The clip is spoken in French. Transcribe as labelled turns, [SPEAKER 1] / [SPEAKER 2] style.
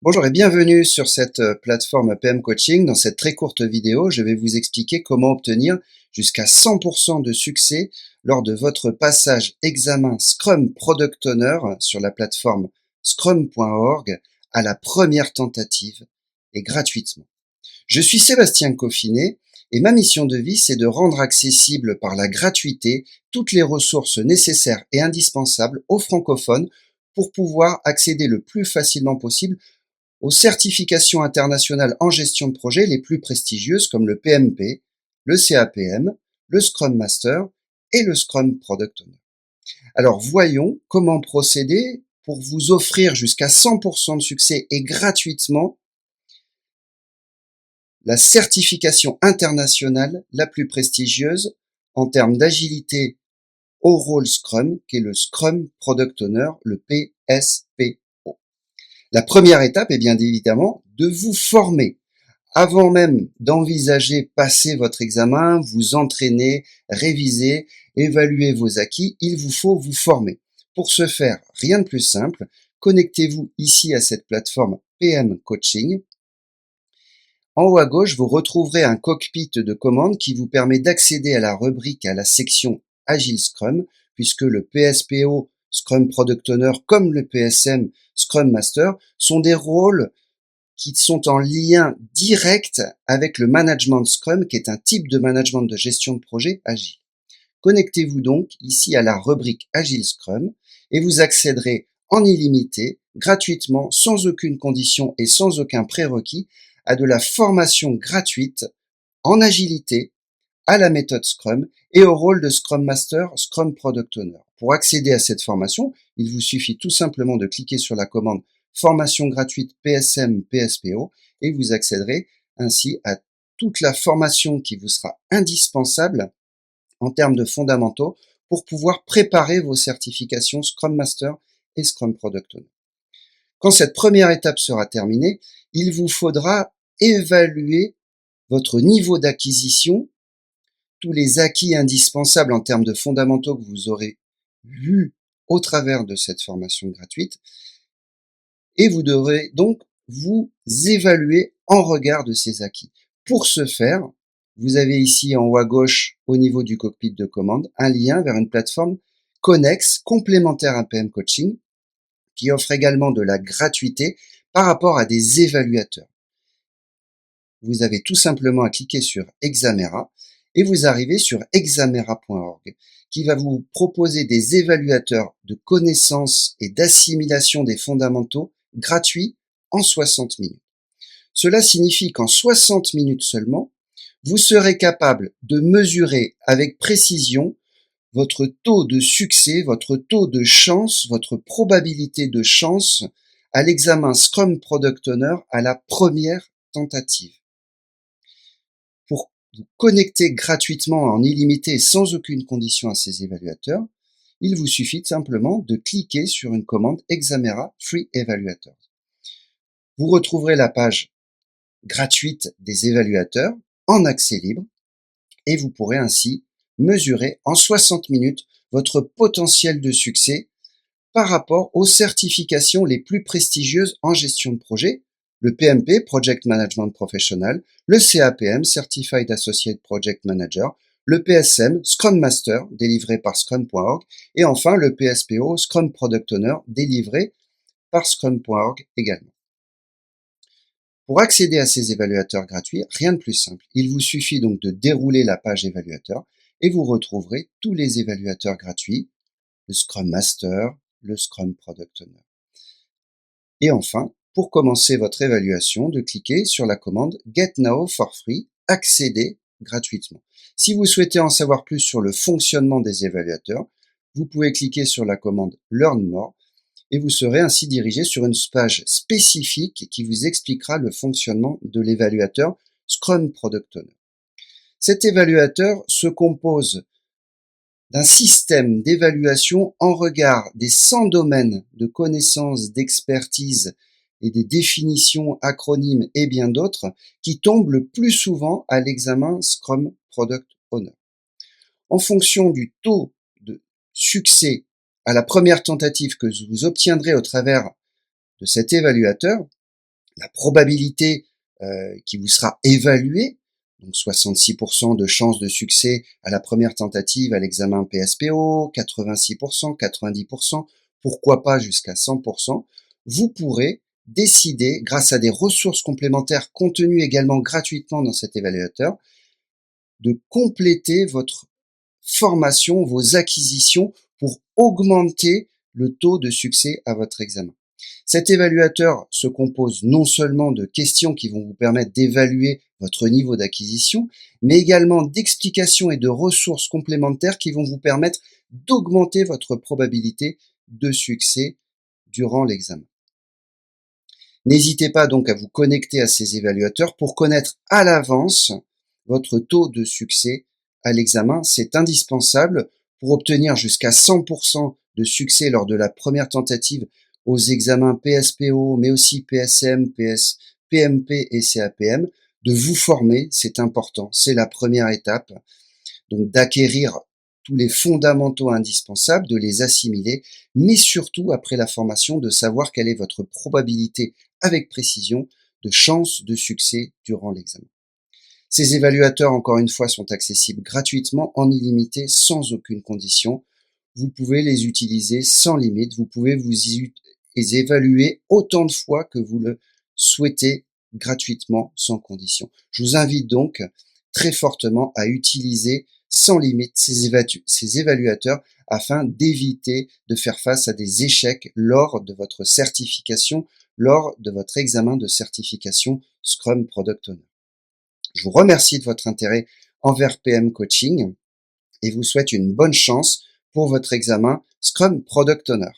[SPEAKER 1] Bonjour et bienvenue sur cette plateforme PM Coaching. Dans cette très courte vidéo, je vais vous expliquer comment obtenir jusqu'à 100% de succès lors de votre passage examen Scrum Product Owner sur la plateforme scrum.org à la première tentative et gratuitement. Je suis Sébastien Coffinet et ma mission de vie, c'est de rendre accessible par la gratuité toutes les ressources nécessaires et indispensables aux francophones pour pouvoir accéder le plus facilement possible aux certifications internationales en gestion de projet les plus prestigieuses comme le PMP, le CAPM, le Scrum Master et le Scrum Product Owner. Alors voyons comment procéder pour vous offrir jusqu'à 100% de succès et gratuitement la certification internationale la plus prestigieuse en termes d'agilité au rôle Scrum, qui est le Scrum Product Owner, le PSPO. La première étape est bien évidemment de vous former. Avant même d'envisager passer votre examen, vous entraîner, réviser, évaluer vos acquis, il vous faut vous former. Pour ce faire, rien de plus simple, connectez-vous ici à cette plateforme PM Coaching. En haut à gauche, vous retrouverez un cockpit de commandes qui vous permet d'accéder à la rubrique, à la section Agile Scrum, puisque le PSPO, Scrum Product Owner, comme le PSM, Scrum Master, sont des rôles qui sont en lien direct avec le management Scrum, qui est un type de management de gestion de projet agile. Connectez-vous donc ici à la rubrique Agile Scrum et vous accéderez en illimité, gratuitement, sans aucune condition et sans aucun prérequis, à de la formation gratuite en agilité, à la méthode Scrum et au rôle de Scrum Master, Scrum Product Owner. Pour accéder à cette formation, il vous suffit tout simplement de cliquer sur la commande formation gratuite PSM PSPO et vous accéderez ainsi à toute la formation qui vous sera indispensable en termes de fondamentaux pour pouvoir préparer vos certifications Scrum Master et Scrum Product Owner. Quand cette première étape sera terminée, il vous faudra évaluer votre niveau d'acquisition, tous les acquis indispensables en termes de fondamentaux que vous aurez vus au travers de cette formation gratuite, et vous devrez donc vous évaluer en regard de ces acquis. Pour ce faire, vous avez ici en haut à gauche, au niveau du cockpit de commande, un lien vers une plateforme connexe, complémentaire à PM Coaching, qui offre également de la gratuité par rapport à des évaluateurs. Vous avez tout simplement à cliquer sur Examera et vous arrivez sur examera.org qui va vous proposer des évaluateurs de connaissances et d'assimilation des fondamentaux gratuits en 60 minutes. Cela signifie qu'en 60 minutes seulement, vous serez capable de mesurer avec précision votre taux de succès, votre taux de chance, votre probabilité de chance à l'examen Scrum Product Owner à la première tentative. Pour vous connecter gratuitement en illimité et sans aucune condition à ces évaluateurs, il vous suffit simplement de cliquer sur une commande Examera Free Evaluators. Vous retrouverez la page gratuite des évaluateurs en accès libre et vous pourrez ainsi mesurer en 60 minutes votre potentiel de succès par rapport aux certifications les plus prestigieuses en gestion de projet, le PMP, Project Management Professional, le CAPM, Certified Associate Project Manager, le PSM, Scrum Master, délivré par Scrum.org, et enfin le PSPO, Scrum Product Owner, délivré par Scrum.org également. Pour accéder à ces évaluateurs gratuits, rien de plus simple. Il vous suffit donc de dérouler la page évaluateur et vous retrouverez tous les évaluateurs gratuits, le Scrum Master, le Scrum Product Owner. Et enfin, pour commencer votre évaluation, de cliquer sur la commande Get Now for Free, accéder gratuitement. Si vous souhaitez en savoir plus sur le fonctionnement des évaluateurs, vous pouvez cliquer sur la commande Learn More et vous serez ainsi dirigé sur une page spécifique qui vous expliquera le fonctionnement de l'évaluateur Scrum Product Owner. Cet évaluateur se compose d'un système d'évaluation en regard des 100 domaines de connaissances, d'expertise et des définitions, acronymes et bien d'autres qui tombent le plus souvent à l'examen Scrum Product Owner. En fonction du taux de succès à la première tentative que vous obtiendrez au travers de cet évaluateur, La probabilité qui vous sera évaluée, donc 66% de chances de succès à la première tentative à l'examen PSPO, 86%, 90%, pourquoi pas jusqu'à 100%, vous pourrez décider, grâce à des ressources complémentaires contenues également gratuitement dans cet évaluateur, de compléter votre formation, vos acquisitions pour augmenter le taux de succès à votre examen. Cet évaluateur se compose non seulement de questions qui vont vous permettre d'évaluer votre niveau d'acquisition, mais également d'explications et de ressources complémentaires qui vont vous permettre d'augmenter votre probabilité de succès durant l'examen. N'hésitez pas donc à vous connecter à ces évaluateurs pour connaître à l'avance votre taux de succès à l'examen. C'est indispensable pour obtenir jusqu'à 100% de succès lors de la première tentative aux examens PSPO, mais aussi PSM, PMP et CAPM. De vous former, c'est important, c'est la première étape. Donc d'acquérir tous les fondamentaux indispensables, de les assimiler, mais surtout après la formation de savoir quelle est votre probabilité avec précision de chance de succès durant l'examen. Ces évaluateurs, encore une fois, sont accessibles gratuitement, en illimité, sans aucune condition. Vous pouvez les utiliser sans limite, vous pouvez les évaluer autant de fois que vous le souhaitez gratuitement, sans condition. Je vous invite donc très fortement à utiliser sans limite ces évaluateurs afin d'éviter de faire face à des échecs lors de votre certification, lors de votre examen de certification Scrum Product Owner. Je vous remercie de votre intérêt envers PM Coaching et vous souhaite une bonne chance pour votre examen Scrum Product Owner.